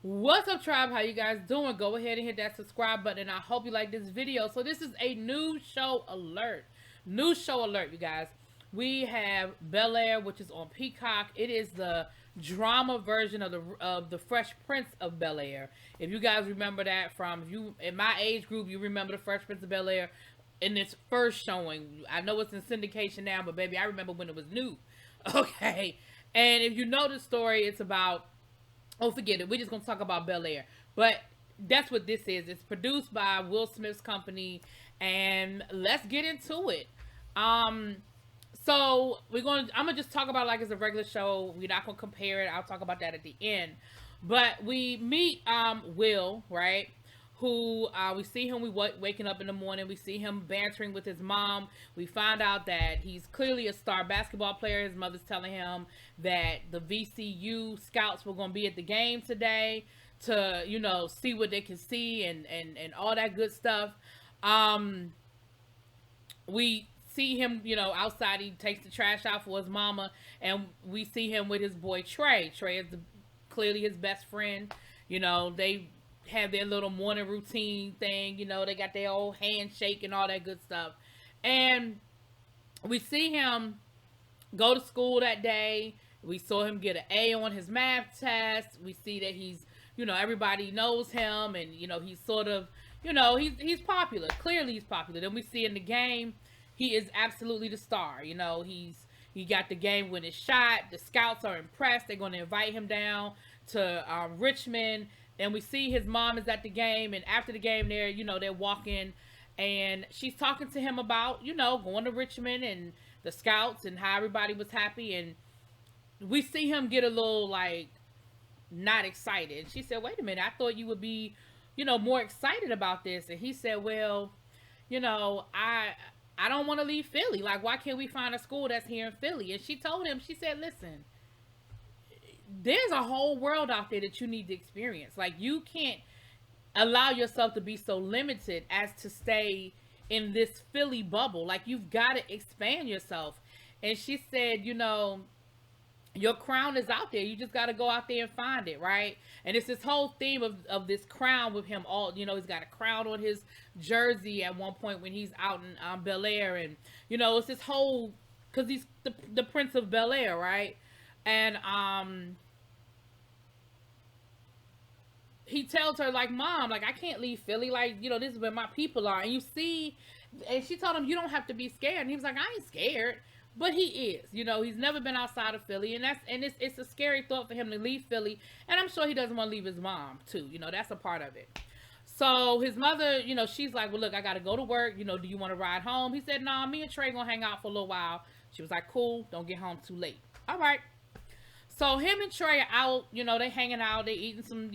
What's up, tribe? How you guys doing? Go ahead and hit that subscribe button. I hope you like this video. So this is a new show alert. New show alert, you guys. We have Bel-Air, which is on Peacock. It is the drama version of the Fresh Prince of Bel-Air. If you guys remember that from you in my age group, you remember the Fresh Prince of Bel-Air in its first showing. I know it's in syndication now, but baby, I remember when it was new. Okay. And if you know the story, it's about, oh, forget it. We're just gonna talk about Bel-Air. But that's what this is. It's produced by Will Smith's company, and let's get into it. Um, so I'm gonna just talk about it like it's a regular show. We're not gonna compare it. I'll talk about that at the end. But we meet Will, right? Who we see him waking up in the morning. We see him bantering with his mom. We find out that he's clearly a star basketball player. His mother's telling him that the VCU scouts were going to be at the game today to, see what they can see and all that good stuff. We see him, outside. He takes the trash out for his mama, and we see him with his boy Trey. Trey is clearly his best friend. They have their little morning routine thing. They got their old handshake and all that good stuff. And we see him go to school that day. We saw him get an A on his math test. We see that he's, everybody knows him, and he's sort of, he's popular. Clearly he's popular. Then we see in the game, he is absolutely the star. He got the game winning shot. The scouts are impressed. They're going to invite him down to Richmond. And we see his mom is at the game, and after the game, they're walking, and she's talking to him about, going to Richmond and the scouts and how everybody was happy. And we see him get a little not excited. She said, "Wait a minute, I thought you would be, more excited about this." And he said, "Well, I don't want to leave Philly. Like, why can't we find a school that's here in Philly?" And she told him, she said, "Listen, there's a whole world out there that you need to experience. Like, you can't allow yourself to be so limited as to stay in this Philly bubble. Like, you've got to expand yourself." And she said, your crown is out there. You just got to go out there and find it, right? And it's this whole theme of this crown with him. All, he's got a crown on his jersey at one point when he's out in Bel-Air. And, it's this whole, because he's the Prince of Bel-Air, right? And he tells her, like, "Mom, like, I can't leave Philly. Like, this is where my people are." And you see, and she told him, "You don't have to be scared." And he was like, "I ain't scared." But he is. He's never been outside of Philly, and it's a scary thought for him to leave Philly. And I'm sure he doesn't want to leave his mom too. That's a part of it. So his mother, she's like, "Well, look, I got to go to work. Do you want to ride home?" He said, "Nah, me and Trey gonna hang out for a little while." She was like, "Cool, don't get home too late." All right. So him and Trey are out, they hanging out, they eating some,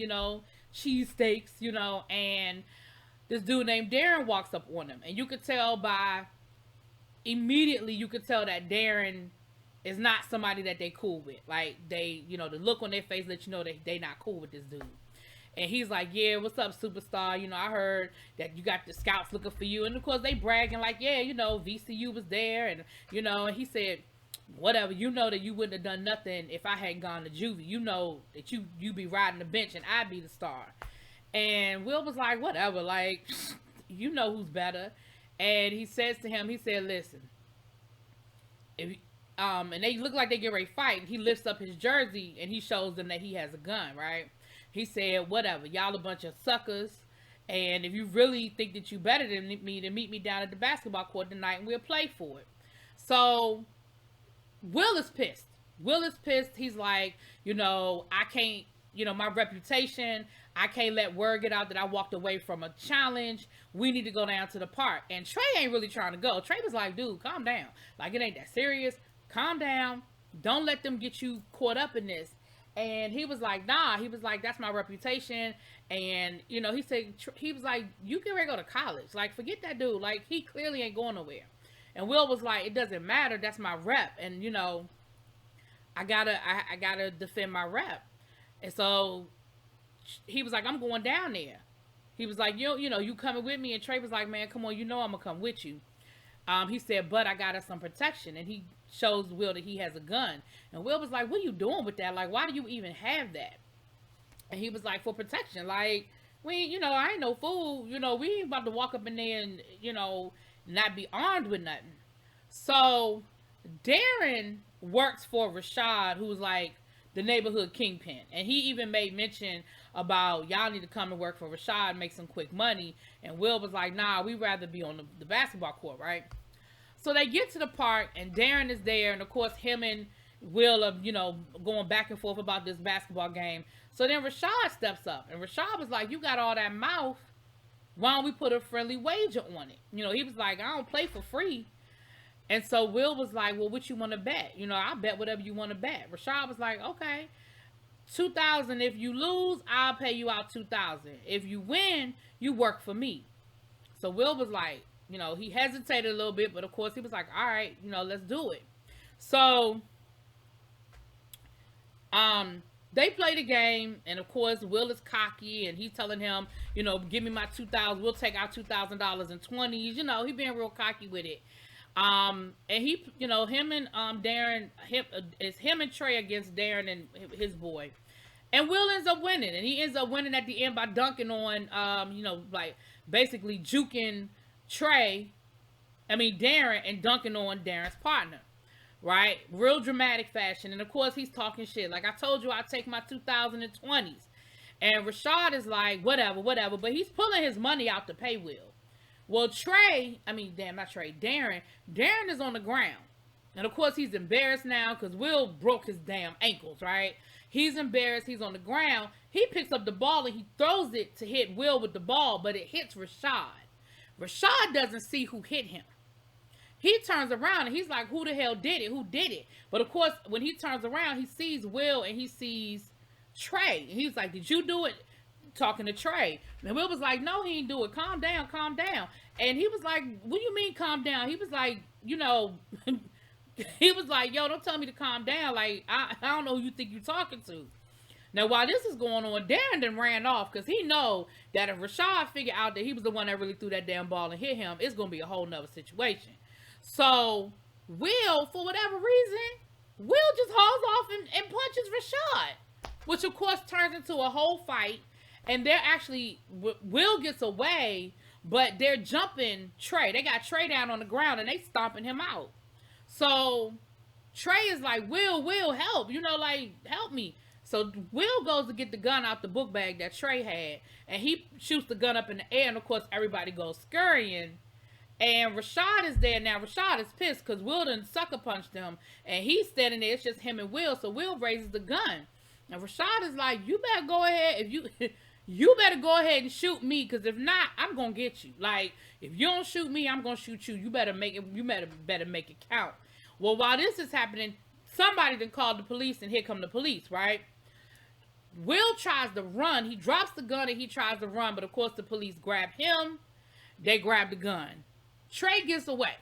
cheesesteaks, and this dude named Darren walks up on him. And you could tell immediately that Darren is not somebody that they cool with. Like, they, the look on their face let you know that they not cool with this dude. And he's like, "Yeah, what's up, superstar? I heard that you got the scouts looking for you." And of course they bragging like, "Yeah, VCU was there." And, and he said, "Whatever, that you wouldn't have done nothing if I hadn't gone to juvie. That you be riding the bench and I'd be the star." And Will was like, "Whatever, like, who's better." And he says to him, he said, "Listen, if and they look like they get ready to fight." And he lifts up his jersey and he shows them that he has a gun, right? He said, "Whatever, y'all a bunch of suckers. And if you really think that you better than me, then meet me down at the basketball court tonight and we'll play for it." So Will is pissed. Will is pissed. He's like, "I can't, my reputation, I can't let word get out that I walked away from a challenge. We need to go down to the park." And Trey ain't really trying to go. Trey was like, "Dude, calm down. Like, it ain't that serious. Calm down. Don't let them get you caught up in this." And he was like, "Nah." He was like, "That's my reputation." And, he said, he was like, "You get ready to go to college. Like, forget that dude. Like, he clearly ain't going nowhere." And Will was like, "It doesn't matter. That's my rep. And, I gotta defend my rep." And so he was like, "I'm going down there." He was like, you coming with me?" And Trey was like, "Man, come on. I'm going to come with you." He said, "But I got us some protection." And he shows Will that he has a gun. And Will was like, "What are you doing with that? Like, why do you even have that?" And he was like, for protection. Like, we, I ain't no fool. We ain't about to walk up in there and, not be armed with nothing. So Darren works for Rashad, who's like the neighborhood kingpin. And he even made mention about, y'all need to come and work for Rashad, make some quick money. And Will was like, nah, we'd rather be on the basketball court, right? So they get to the park, and Darren is there. And, of course, him and Will are, going back and forth about this basketball game. So then Rashad steps up. And Rashad was like, you got all that mouth. Why don't we put a friendly wager on it? He was like, I don't play for free. And so Will was like, well, what you want to bet? I'll bet whatever you want to bet. Rashad was like, okay, $2,000. If you lose, I'll pay you out $2,000. If you win, you work for me. So Will was like, he hesitated a little bit, but of course he was like, all right, let's do it. So, they play the game, and of course Will is cocky, and he's telling him, give me my $2,000. We'll take out $2,000 in 20s. He being real cocky with it. And he, him and Darren, it's him and Trey against Darren and his boy. And Will ends up winning, and he ends up winning at the end by dunking on, like basically juking Darren, and dunking on Darren's partner, right? Real dramatic fashion. And of course he's talking shit. Like, I told you, I'd take my 2020s. And Rashad is like, whatever. But he's pulling his money out to pay Will. Well, Darren is on the ground. And of course he's embarrassed now because Will broke his damn ankles, right? He's embarrassed. He's on the ground. He picks up the ball and he throws it to hit Will with the ball, but it hits Rashad. Rashad doesn't see who hit him. He turns around and he's like, who the hell did it? Who did it? But of course, when he turns around, he sees Will and he sees Trey. And he's like, did you do it? Talking to Trey. And Will was like, no, he didn't do it. Calm down. And he was like, what do you mean calm down? He was like, he was like, yo, don't tell me to calm down. Like, I don't know who you think you're talking to. Now, while this is going on, Darren then ran off because he know that if Rashad figured out that he was the one that really threw that damn ball and hit him, it's going to be a whole nother situation. So, Will, for whatever reason, Will just hauls off and punches Rashad, which of course turns into a whole fight. And they're actually, Will gets away, but they're jumping Trey. They got Trey down on the ground and they stomping him out. So, Trey is like, Will, help. Help me. So Will goes to get the gun out the book bag that Trey had, and he shoots the gun up in the air, and of course everybody goes scurrying. And Rashad is there now. Rashad is pissed because Will done sucker punched him, and he's standing there. It's just him and Will. So Will raises the gun, and Rashad is like, "You better go ahead. You better go ahead and shoot me, because if not, I'm gonna get you. Like, if you don't shoot me, I'm gonna shoot you. You better make it. You better make it count." Well, while this is happening, somebody then called the police, and here come the police, right? Will tries to run. He drops the gun and he tries to run, but of course the police grab him. They grab the gun. Trey gets away.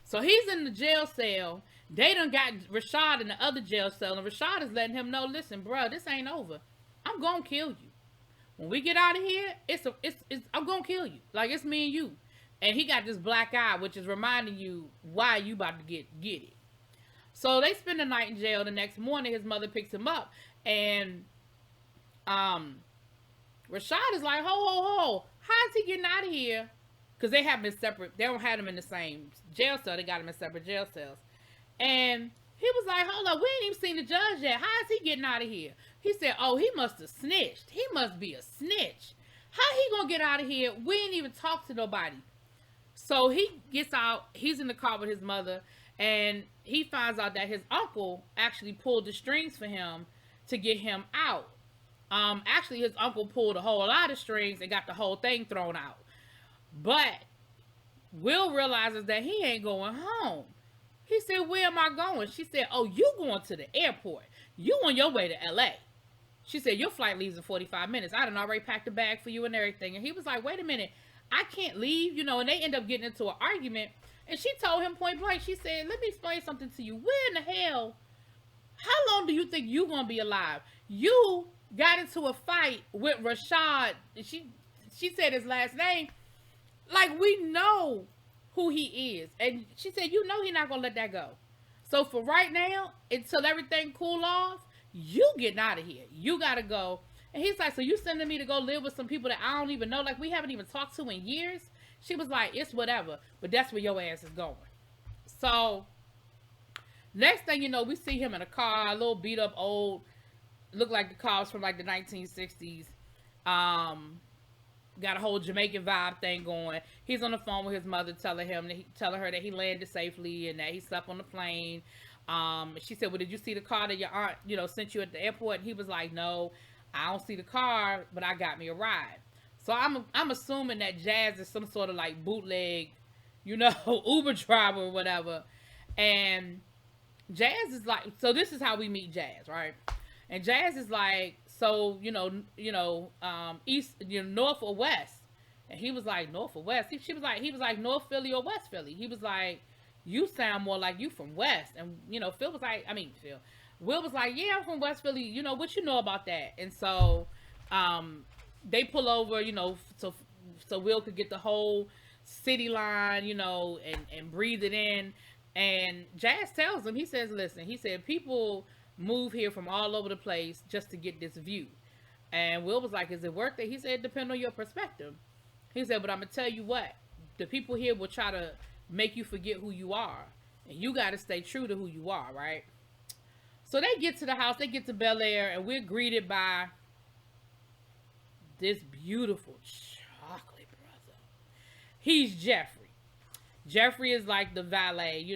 So he's in the jail cell. They done got Rashad in the other jail cell, and Rashad is letting him know, listen, bro, this ain't over. I'm gonna kill you. When we get out of here, I'm gonna kill you. Like, it's me and you. And he got this black eye, which is reminding you why you about to get it. So they spend the night in jail. The next morning, his mother picks him up. And Rashad is like, ho, how is he getting out of here? Because they have been separate. They don't have him in the same jail cell. They got him in separate jail cells. And he was like, hold up, we ain't even seen the judge yet. How is he getting out of here? He said, oh, he must have snitched. He must be a snitch. How he gonna get out of here? We ain't even talked to nobody. So he gets out. He's in the car with his mother. And he finds out that his uncle actually pulled the strings for him to get him out. Actually, his uncle pulled a whole lot of strings and got the whole thing thrown out. But Will realizes that he ain't going home. He said, where am I going? She said, oh, you going to the airport. You on your way to LA. She said, your flight leaves in 45 minutes. I done already packed a bag for you and everything. And he was like, wait a minute. I can't leave, and they end up getting into an argument. And she told him point blank, she said, let me explain something to you. Where in the hell, how long do you think you gonna be alive? You got into a fight with Rashad. She said his last name. Like, we know who he is. And she said, he's not gonna let that go. So for right now, until everything cool off, you getting out of here. You gotta go. And he's like, so you sending me to go live with some people that I don't even know, like we haven't even talked to in years? She was like, it's whatever, but that's where your ass is going. So next thing you know, we see him in a car, a little beat up old, look like the cars from like the 1960s. Got a whole Jamaican vibe thing going. He's on the phone with his mother, telling her that he landed safely and that he slept on the plane. She said, "Well, did you see the car that your aunt, sent you at the airport?" And he was like, "No, I don't see the car, but I got me a ride." So I'm assuming that Jazz is some sort of like bootleg, Uber driver or whatever. And Jazz is like, so this is how we meet Jazz, right? And Jazz is like, so east, north or west? And he was like, north or west? He was like North Philly or West Philly? He was like, you sound more like you from West. And Phil was like, Will was like, yeah, I'm from West Philly. What you know about that? And so they pull over, so Will could get the whole city line, and breathe it in. And Jazz tells him, he says, listen, he said, people move here from all over the place just to get this view. And Will was like, is it worth it? He said, depend on your perspective. He said, but I'm going to tell you what, the people here will try to make you forget who you are. And you got to stay true to who you are, right? So they get to the house, they get to Bel-Air, and we're greeted by this beautiful chocolate brother. He's Jeffrey. Jeffrey is like the valet,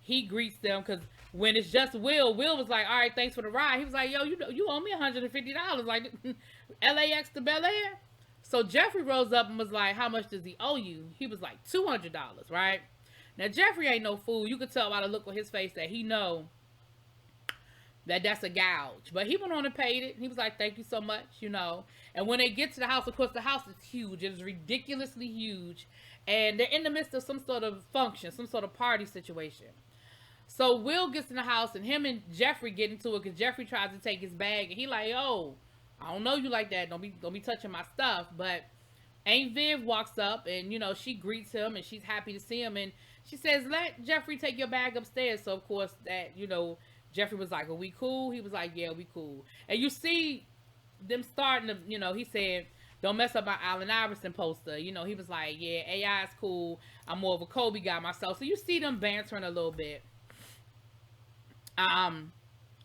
He greets them because when it's just Will was like, all right, thanks for the ride. He was like, yo, you owe me $150, like LAX to Bel-Air. So Jeffrey rose up and was like, how much does he owe you? He was like, $200, right? Now, Jeffrey ain't no fool. You could tell by the look on his face that he know that that's a gouge. But he went on and paid it. He was like, thank you so much, And when they get to the house, of course, the house is huge. It is ridiculously huge. And they're in the midst of some sort of function, some sort of party situation. So Will gets in the house, and him and Jeffrey get into it because Jeffrey tries to take his bag, and he like, yo, I don't know you like that. Don't be touching my stuff. But Aunt Viv walks up, and she greets him, and she's happy to see him, and she says, let Jeffrey take your bag upstairs. So of course that Jeffrey was like, are we cool? He was like, yeah, we cool. And you see them starting to, he said, don't mess up my Allen Iverson poster. He was like, yeah, AI is cool. I'm more of a Kobe guy myself. So you see them bantering a little bit. Aunt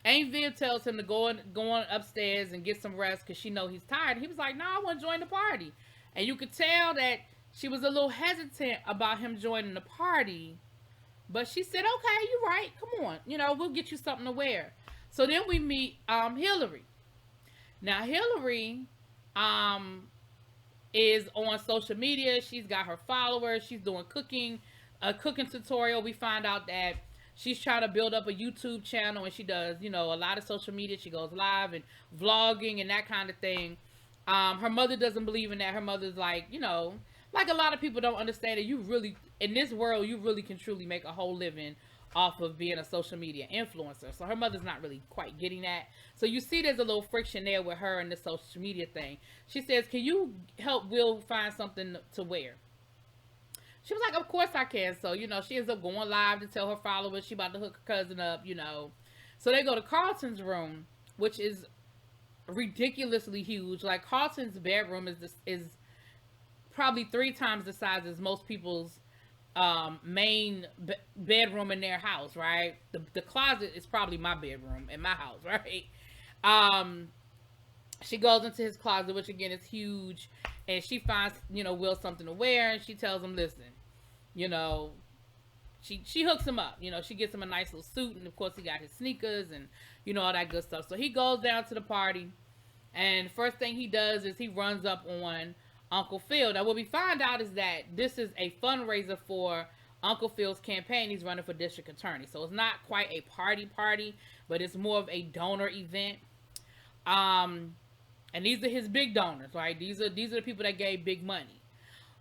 Viv tells him to go on upstairs and get some rest because she know he's tired. He was like, I want to join the party. And you could tell that she was a little hesitant about him joining the party. But she said, okay, you're right. Come on. We'll get you something to wear. So then we meet Hillary. Now, Hillary is on social media. She's got her followers. She's doing a cooking tutorial. We find out that she's trying to build up a YouTube channel, and she does, a lot of social media. She goes live and vlogging and that kind of thing. Her mother doesn't believe in that. Her mother's like, like a lot of people don't understand that you really, in this world, you really can truly make a whole living off of being a social media influencer. So her mother's not really quite getting that. So you see there's a little friction there with her and the social media thing. She says, can you help Will find something to wear? She was like, of course I can. So, she ends up going live to tell her followers she about to hook her cousin up, So they go to Carlton's room, which is ridiculously huge. Like, Carlton's bedroom is probably 3 times the size as most people's main bedroom in their house, right? The closet is probably my bedroom in my house, right? She goes into his closet, which again is huge, and she finds, Will something to wear, and she tells him, listen, she hooks him up, she gets him a nice little suit, and of course he got his sneakers and, all that good stuff. So he goes down to the party, and first thing he does is he runs up on Uncle Phil. Now what we find out is that this is a fundraiser for Uncle Phil's campaign. He's running for district attorney. So it's not quite a party, but it's more of a donor event. And these are his big donors, right? These are the people that gave big money.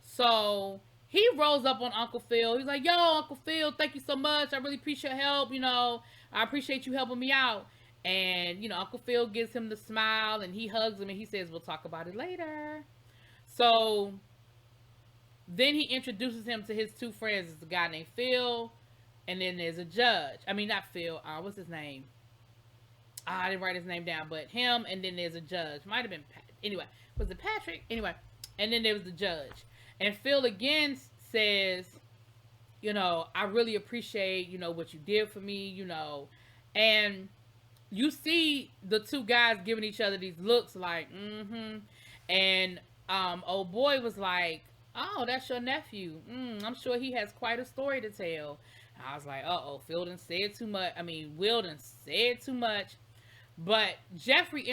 So he rolls up on Uncle Phil. He's like, yo, Uncle Phil, thank you so much. I really appreciate your help. I appreciate you helping me out. And, Uncle Phil gives him the smile, and he hugs him, and he says, we'll talk about it later. So then he introduces him to his 2 friends. It's a guy named Phil, and then there's a judge. I mean, not Phil. What's his name? I didn't write his name down, but him, and then there's a judge. Might have been anyway. Was it Patrick? Anyway, and then there was the judge, and Phil again says, I really appreciate what you did for me, and you see the two guys giving each other these looks like, and old boy was like, oh, that's your nephew. I'm sure he has quite a story to tell. And I was like, uh-oh, Phil done said too much. Will done said too much. But Jeffrey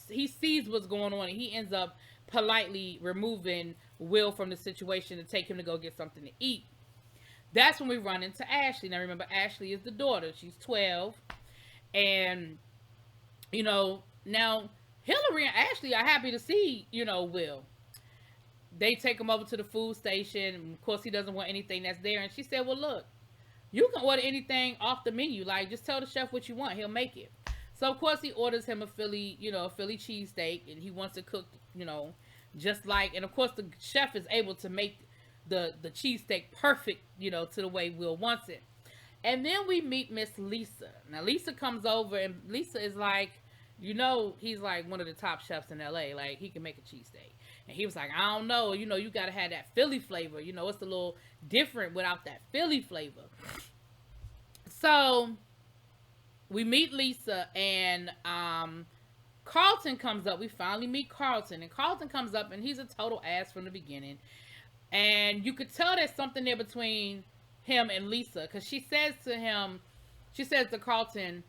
he sees what's going on, and he ends up politely removing Will from the situation to take him to go get something to eat. That's when we run into Ashley. Now remember, Ashley is the daughter. She's 12. And, now Hillary and Ashley are happy to see, Will. They take him over to the food station. Of course, he doesn't want anything that's there. And she said, well, look, you can order anything off the menu. Like, just tell the chef what you want. He'll make it. So, of course, he orders him a Philly cheesesteak. And he wants it cooked, just like. And, of course, the chef is able to make the cheesesteak perfect, to the way Will wants it. And then we meet Miss Lisa. Now, Lisa comes over, and Lisa is like, he's like one of the top chefs in LA. Like, he can make a cheesesteak. And he was like, I don't know. You got to have that Philly flavor. It's a little different without that Philly flavor. So, we meet Lisa, and Carlton comes up. We finally meet Carlton. And Carlton comes up, and he's a total ass from the beginning. And you could tell there's something there between him and Lisa, because she says to Carlton,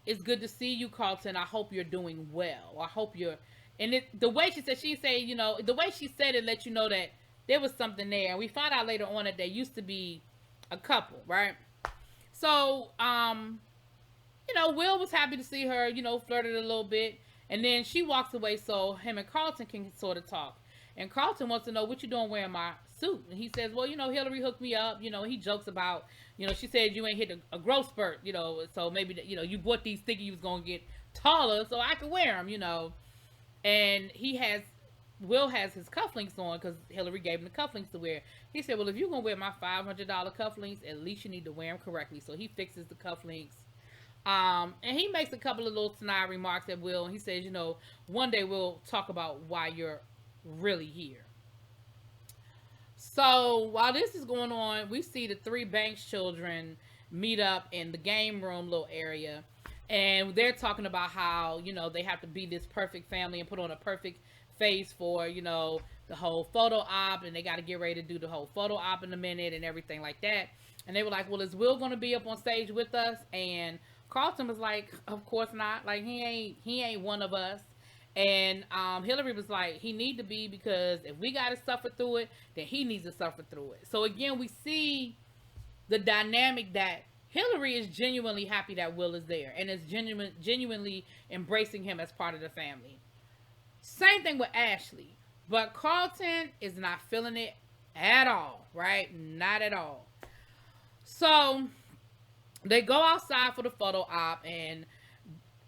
it's good to see you, Carlton. I hope you're doing well. I hope you're, and the way she said, the way she said it let you know that there was something there. And we found out later on that they used to be a couple, right? So, Will was happy to see her, flirted a little bit, and then she walks away so him and Carlton can sort of talk. And Carlton wants to know, what you doing wearing my suit? And he says, well, Hillary hooked me up. He jokes about, she said you ain't hit a growth spurt, so maybe, you bought these thinking you was going to get taller so I could wear them, And Will has his cufflinks on because Hillary gave him the cufflinks to wear. He said, well, if you're going to wear my $500 cufflinks, at least you need to wear them correctly. So he fixes the cufflinks. And he makes a couple of little snide remarks at Will. And he says, one day we'll talk about why you're really here. So while this is going on, we see the three Banks children meet up in the game room little area, and they're talking about how they have to be this perfect family and put on a perfect face for the whole photo op, and they got to get ready to do the whole photo op in a minute and everything like that. And they were like, well, is Will going to be up on stage with us? And Carlton was like, of course not. Like, he ain't one of us. And Hillary was like, he need to be, because if we got to suffer through it, then he needs to suffer through it. So again, we see the dynamic that Hillary is genuinely happy that Will is there and is genuinely embracing him as part of the family. Same thing with Ashley. But Carlton is not feeling it at all, right? Not at all. So they go outside for the photo op, and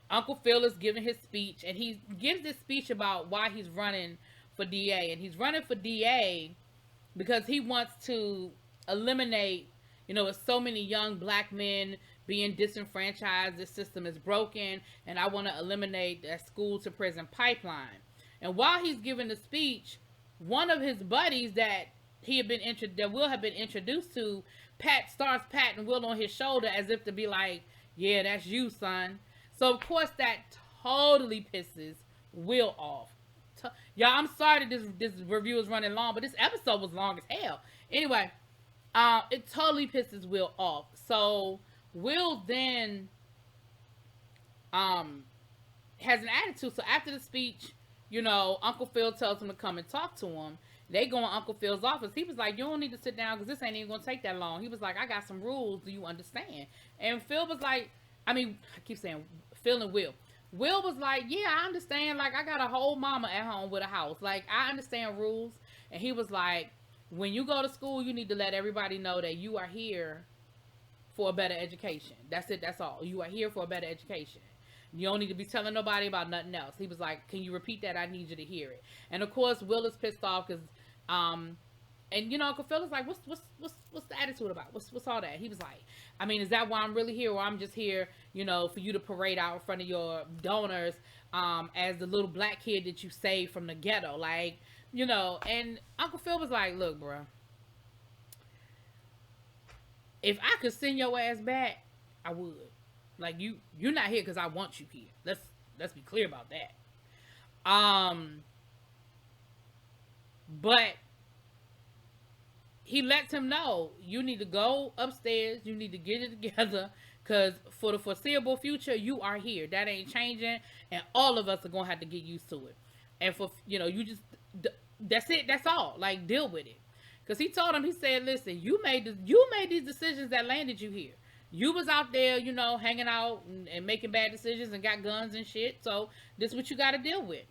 Uncle Phil is giving his speech, and he gives this speech about why he's running for DA. And he's running for DA because he wants to eliminate, with so many young black men being disenfranchised, this system is broken, and I want to eliminate that school to prison pipeline. And while he's giving the speech, one of his buddies that Will had been introduced to, starts patting Will on his shoulder as if to be like, yeah, that's you, son. So, of course, that totally pisses Will off. Y'all, I'm sorry that this review is running long, but this episode was long as hell. Anyway, it totally pisses Will off. So, Will then has an attitude. So, after the speech, Uncle Phil tells him to come and talk to him. They go in Uncle Phil's office. He was like, you don't need to sit down because this ain't even going to take that long. He was like, I got some rules. Do you understand? And Phil was like, I keep saying Phil and Will. Will was like, yeah, I understand. Like, I got a whole mama at home with a house. Like, I understand rules. And he was like, when you go to school, you need to let everybody know that you are here for a better education. That's it. That's all. You are here for a better education. You don't need to be telling nobody about nothing else. He was like, can you repeat that? I need you to hear it. And, of course, Will is pissed off because And Uncle Phil is like, what's the attitude about? What's all that? He was like, I mean, is that why I'm really here, or I'm just here, for you to parade out in front of your donors, as the little black kid that you saved from the ghetto, like, And Uncle Phil was like, look, bro, if I could send your ass back, I would. Like, you're not here because I want you here. Let's be clear about that. But he lets him know, you need to go upstairs, you need to get it together, because for the foreseeable future, you are here. That ain't changing, and all of us are gonna have to get used to it. And for you just, that's it. That's all. Like, deal with it. Because he told him, he said, listen, you made these decisions that landed you here. You was out there, hanging out and making bad decisions and got guns and shit. So this is what you got to deal with.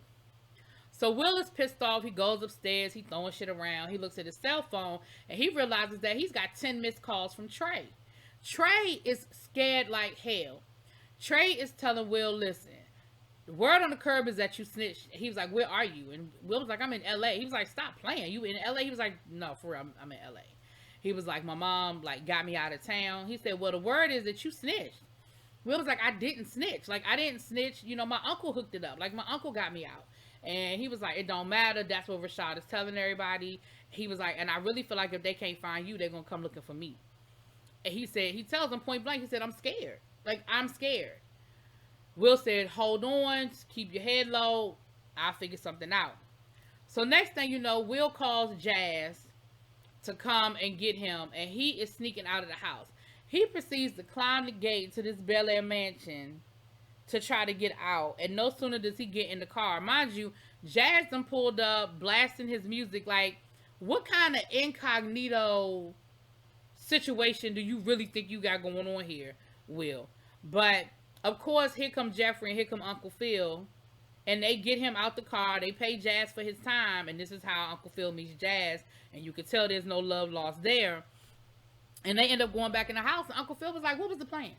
So Will is pissed off. He goes upstairs. He throwing shit around. He looks at his cell phone and he realizes that he's got 10 missed calls from Trey. Trey is scared like hell. Trey is telling Will, listen, the word on the curb is that you snitched. He was like, where are you? And Will was like, I'm in LA. He was like, stop playing. You in LA? He was like, no, for real, I'm in LA. He was like, my mom got me out of town. He said, well, the word is that you snitched. Will was like, I didn't snitch. Like, I didn't snitch. My uncle hooked it up. Like, my uncle got me out. And he was like, it don't matter. That's what Rashad is telling everybody. He was like, and I really feel like if they can't find you, they're going to come looking for me. And he tells them point blank, he said, I'm scared. Like, I'm scared. Will said, hold on, keep your head low. I'll figure something out. So next thing you know, Will calls Jazz to come and get him, and he is sneaking out of the house. He proceeds to climb the gate to this Bel-Air mansion to try to get out, and no sooner does he get in the car. Mind you, Jazz done pulled up, blasting his music. Like, what kind of incognito situation do you really think you got going on here, Will? But of course, here come Jeffrey and here come Uncle Phil, and they get him out the car. They pay Jazz for his time, and this is how Uncle Phil meets Jazz, and you can tell there's no love lost there. And they end up going back in the house, and Uncle Phil was like, what was the plan?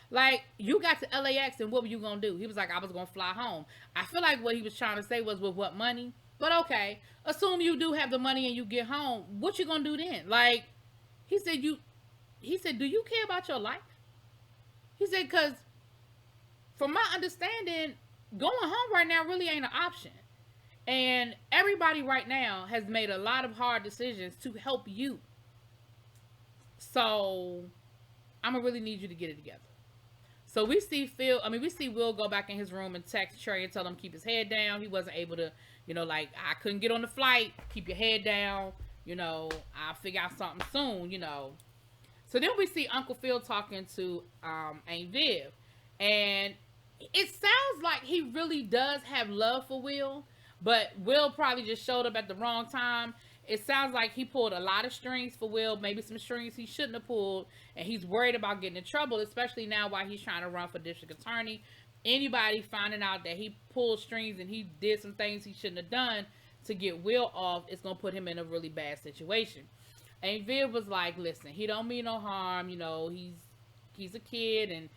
Like, you got to LAX, and what were you going to do? He was like, I was going to fly home. I feel like what he was trying to say was, with what money? But okay, assume you do have the money and you get home. What you going to do then? Like, he said, do you care about your life? He said, because from my understanding, going home right now really ain't an option. And everybody right now has made a lot of hard decisions to help you. So I'm going to really need you to get it together. So we see Will go back in his room and text Trey and tell him keep his head down. He wasn't able to, I couldn't get on the flight. Keep your head down. I'll figure out something soon, So then we see Uncle Phil talking to Aunt Viv. And it sounds like he really does have love for Will, but Will probably just showed up at the wrong time. It sounds like he pulled a lot of strings for Will, maybe some strings he shouldn't have pulled, and he's worried about getting in trouble, especially now while he's trying to run for district attorney. Anybody finding out that he pulled strings and he did some things he shouldn't have done to get Will off, it's going to put him in a really bad situation. And Viv was like, listen, he don't mean no harm, he's a kid, and,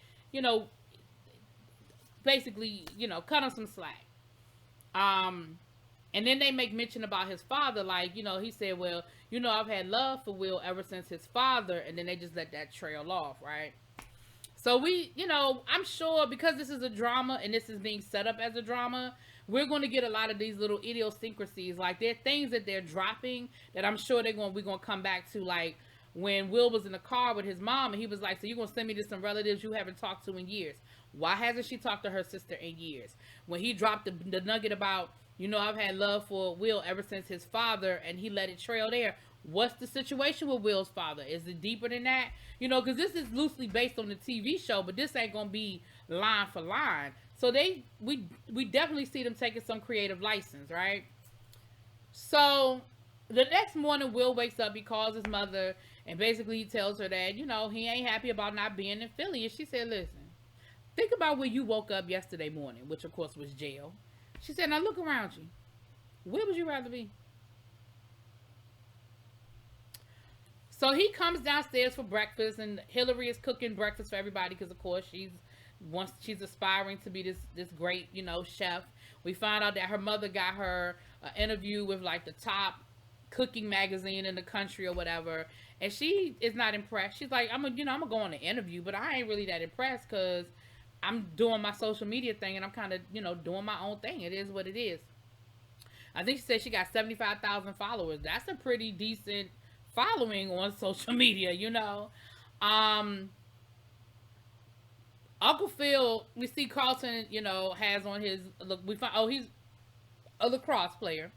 basically, cut him some slack. And then they make mention about his father, like, he said, well, I've had love for Will ever since his father, and then they just let that trail off, right? So I'm sure because this is a drama and this is being set up as a drama, we're going to get a lot of these little idiosyncrasies. Like, there are things that they're dropping that I'm sure we're going to come back to, like when Will was in the car with his mom and he was like, so you're going to send me to some relatives you haven't talked to in years. Why hasn't she talked to her sister in years? When he dropped the nugget about, I've had love for Will ever since his father, and he let it trail there. What's the situation with Will's father? Is it deeper than that? Because this is loosely based on the TV show, but this ain't going to be line for line. So we definitely see them taking some creative license, right? So the next morning, Will wakes up, he calls his mother, and basically he tells her that, he ain't happy about not being in Philly. And she said, listen, think about where you woke up yesterday morning, which of course was jail. She said, now look around you. Where would you rather be? So he comes downstairs for breakfast, and Hillary is cooking breakfast for everybody because, of course, she's aspiring to be this great, chef. We find out that her mother got her an interview with, like, the top cooking magazine in the country or whatever. And she is not impressed. She's like, I'm gonna go on an interview, but I ain't really that impressed because I'm doing my social media thing and I'm kind of, doing my own thing. It is what it is. I think she said she got 75,000 followers. That's a pretty decent following on social media. Uncle Phil, we see Carlton, has on his look. We find he's a lacrosse player,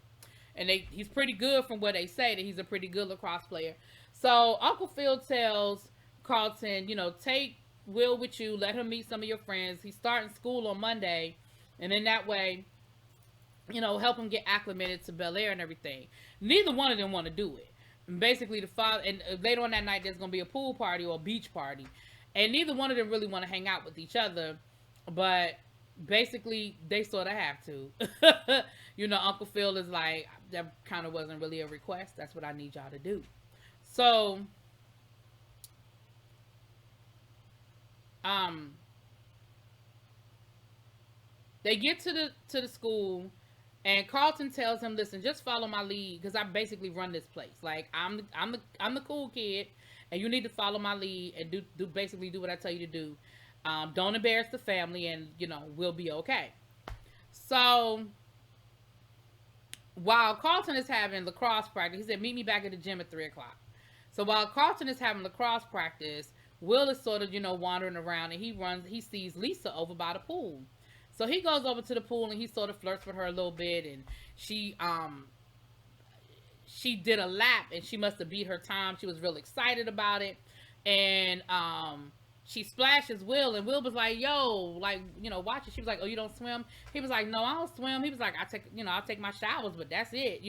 and he's pretty good from what they say that he's a pretty good lacrosse player. So Uncle Phil tells Carlton, take Will with you, let him meet some of your friends. He's starting school on Monday, and in that way, help him get acclimated to Bel-Air and everything. Neither one of them want to do it. And basically, the father, and later on that night, there's going to be a pool party or a beach party. And neither one of them really want to hang out with each other. But basically, they sort of have to. Uncle Phil is like, that kind of wasn't really a request. That's what I need y'all to do. So, they get to the school. And Carlton tells him, "Listen, just follow my lead because I basically run this place. Like I'm the cool kid, and you need to follow my lead and do what I tell you to do. Don't embarrass the family, and we'll be okay." So while Carlton is having lacrosse practice, he said, "Meet me back at the gym at 3:00." So while Carlton is having lacrosse practice, Will is sort of wandering around, and he sees Lisa over by the pool. So he goes over to the pool and he sort of flirts with her a little bit, and she did a lap and she must have beat her time. She was real excited about it, and she splashes Will, and Will was like, "Yo, like watch it." She was like, "Oh, you don't swim?" He was like, "No, I don't swim." He was like, I'll take my showers, but that's it,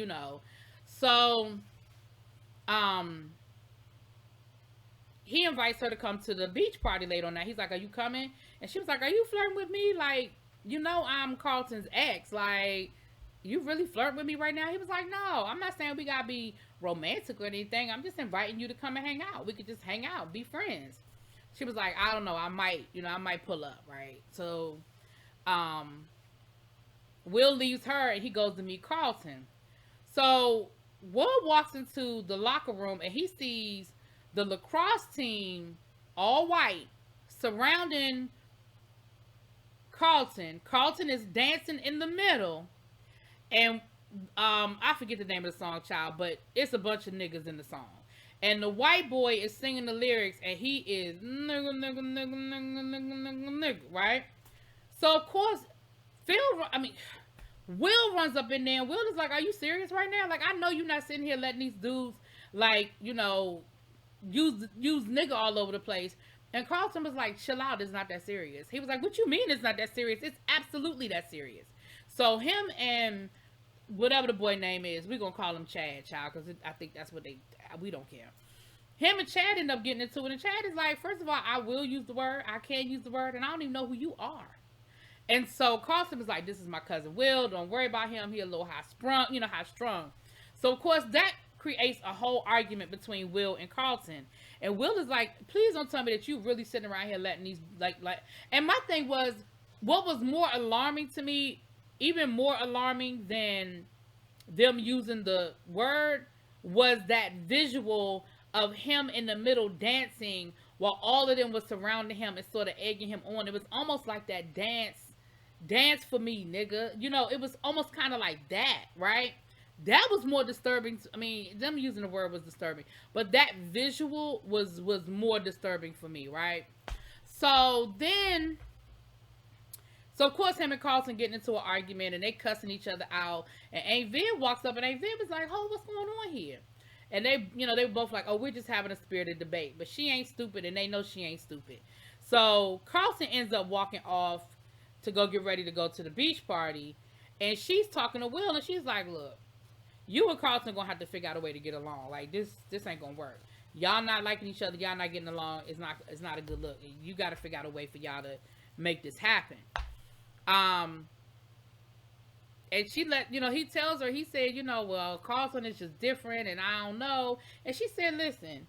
So he invites her to come to the beach party later on that. He's like, "Are you coming?" And she was like, "Are you flirting with me? Like, I'm Carlton's ex. Like, you really flirting with me right now?" He was like, "No, I'm not saying we gotta be romantic or anything. I'm just inviting you to come and hang out. We could just hang out, be friends." She was like, "I don't know. I might pull up, right?" So, Will leaves her and he goes to meet Carlton. So, Will walks into the locker room and he sees the lacrosse team, all white, surrounding Carlton. Carlton is dancing in the middle, and I forget the name of the song, child, but it's a bunch of niggas in the song. And the white boy is singing the lyrics, and he is nigga, nigga, nigga, nigga, nigga, nigga, right? So of course, Will runs up in there, and Will is like, "Are you serious right now? Like, I know you're not sitting here letting these dudes, like, use nigga all over the place." And Carlton was like, "Chill out, it's not that serious." He was like, "What you mean it's not that serious? It's absolutely that serious." So him and whatever the boy name is, we're going to call him Chad, child, because I think that's what we don't care. Him and Chad end up getting into it, and Chad is like, "First of all, I will use the word, I can use the word, and I don't even know who you are." And so Carlton was like, "This is my cousin Will, don't worry about him, he a little high strung. So of course that creates a whole argument between Will and Carlton. And Will is like, "Please don't tell me that you really sitting around here letting these like." And my thing was, what was more alarming to me, even more alarming than them using the word, was that visual of him in the middle dancing while all of them was surrounding him and sort of egging him on. It was almost like that dance for me, nigga. It was almost kind of like that, right? That was more disturbing. I mean, them using the word was disturbing, but that visual was more disturbing for me, right? So of course, him and Carlton getting into an argument and they cussing each other out. And Aunt Viv walks up and Aunt Viv is like, "Oh, what's going on here?" And they were both like, "Oh, we're just having a spirited debate." But she ain't stupid and they know she ain't stupid. So Carlton ends up walking off to go get ready to go to the beach party. And she's talking to Will and she's like, "Look, you and Carlton gonna have to figure out a way to get along. Like, this ain't gonna work. Y'all not liking each other. Y'all not getting along. It's not a good look. You got to figure out a way for y'all to make this happen." And she he tells her, he said, "Well, Carlton is just different and I don't know." And she said, "Listen,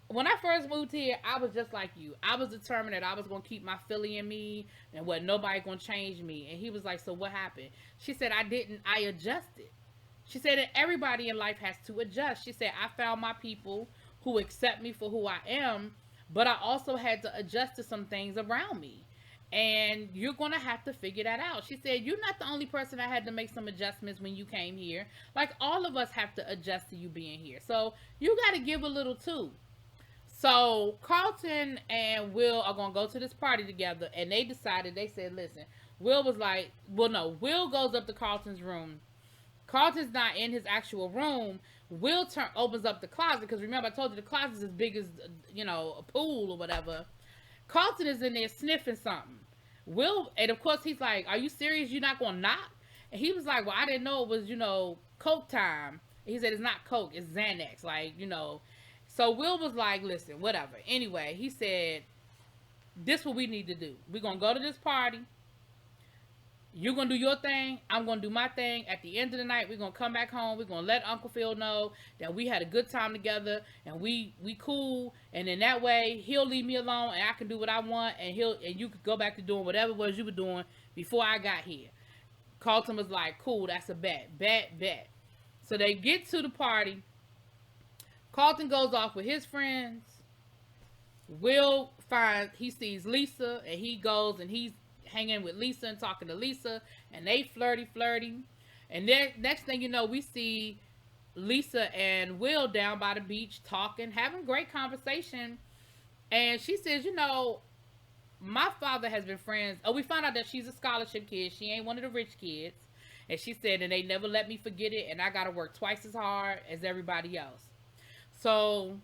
when I first moved here, I was just like you. I was determined that I was going to keep my Philly in me and nobody going to change me." And he was like, "So what happened?" She said, I adjusted." She said that everybody in life has to adjust. She said, I found my people who accept me for who I am, but I also had to adjust to some things around me. And you're going to have to figure that out. She said, you're not the only person that had to make some adjustments when you came here. Like, all of us have to adjust to you being here. So you got to give a little too. So Carlton and Will are going to go to this party together. And they decided, they said, listen, Will was like, well, no, Will goes up to Carlton's room. Carlton's not in his actual room. Will opens up the closet, because remember I told you the closet is as big as, a pool or whatever. Carlton is in there sniffing something. Will, and of course he's like, are you serious? You're not going to knock? And he was like, well, I didn't know it was, Coke time. And he said, it's not Coke, it's Xanax. Like, So Will was like, listen, whatever. Anyway, he said, this is what we need to do. We're going to go to this party. You're going to do your thing. I'm going to do my thing. At the end of the night, we're going to come back home. We're going to let Uncle Phil know that we had a good time together and we cool. And in that way, he'll leave me alone and I can do what I want. And you could go back to doing whatever it was you were doing before I got here. Carlton was like, cool, that's a bet. Bet. So they get to the party. Carlton goes off with his friends. Will he sees Lisa, and he goes and he's hanging with Lisa and talking to Lisa, and they flirty. And then next thing you know, we see Lisa and Will down by the beach talking, having great conversation. And she says, my father has been friends. Oh, we found out that she's a scholarship kid. She ain't one of the rich kids. And she said, and they never let me forget it, and I got to work twice as hard as everybody else. So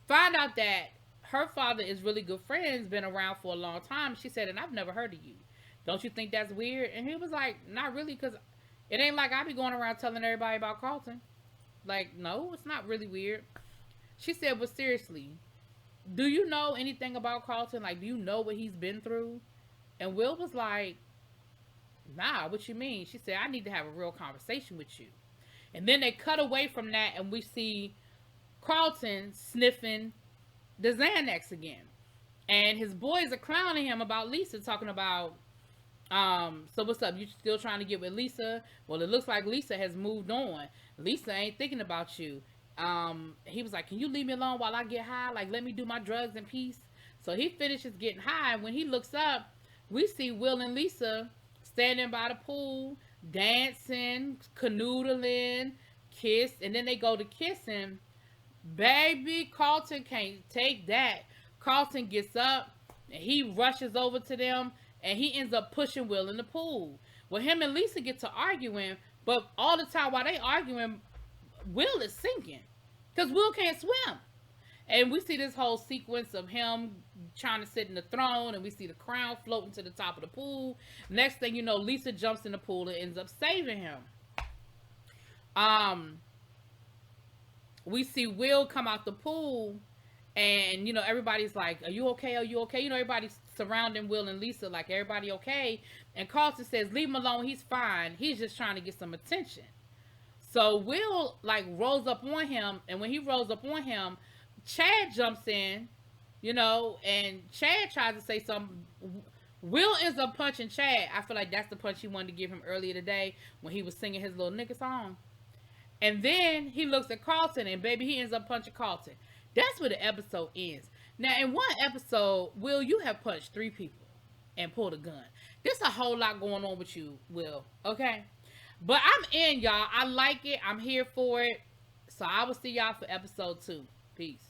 find out that her father is really good friends, been around for a long time. She said, and I've never heard of you. Don't you think that's weird? And he was like, not really, because it ain't like I be going around telling everybody about Carlton. Like, no, it's not really weird. She said, but seriously, do you know anything about Carlton? Like, do you know what he's been through? And Will was like, nah, what you mean? She said, I need to have a real conversation with you. And then they cut away from that, and we see Carlton sniffing the Xanax again. And his boys are clowning him about Lisa, talking about, so what's up? You still trying to get with Lisa? Well, it looks like Lisa has moved on. Lisa ain't thinking about you. He was like, can you leave me alone while I get high? Like, let me do my drugs in peace. So he finishes getting high. And when he looks up, we see Will and Lisa standing by the pool, dancing, canoodling, kiss. And then they go to kiss him. Baby, Carlton can't take that. Carlton gets up and he rushes over to them and he ends up pushing Will in the pool. Well, him and Lisa get to arguing, but all the time while they arguing, Will is sinking because Will can't swim. And we see this whole sequence of him trying to sit in the throne, and we see the crown floating to the top of the pool. Next thing you know, Lisa jumps in the pool and ends up saving him. We see Will come out the pool, and everybody's like, are you okay? Are you okay? Everybody's surrounding Will and Lisa like, everybody okay? And Carlton says, leave him alone, he's fine, he's just trying to get some attention. So Will rolls up on him, and when he rolls up on him, Chad jumps in, and Chad tries to say something. Will ends up punching Chad. I feel like that's the punch he wanted to give him earlier today when he was singing his little nigga song. And then he looks at Carlton, and baby, he ends up punching Carlton. That's where the episode ends. Now, in one episode, Will, you have punched 3 people and pulled a gun. There's a whole lot going on with you, Will. Okay? But I'm in, y'all. I like it. I'm here for it. So I will see y'all for episode 2. Peace.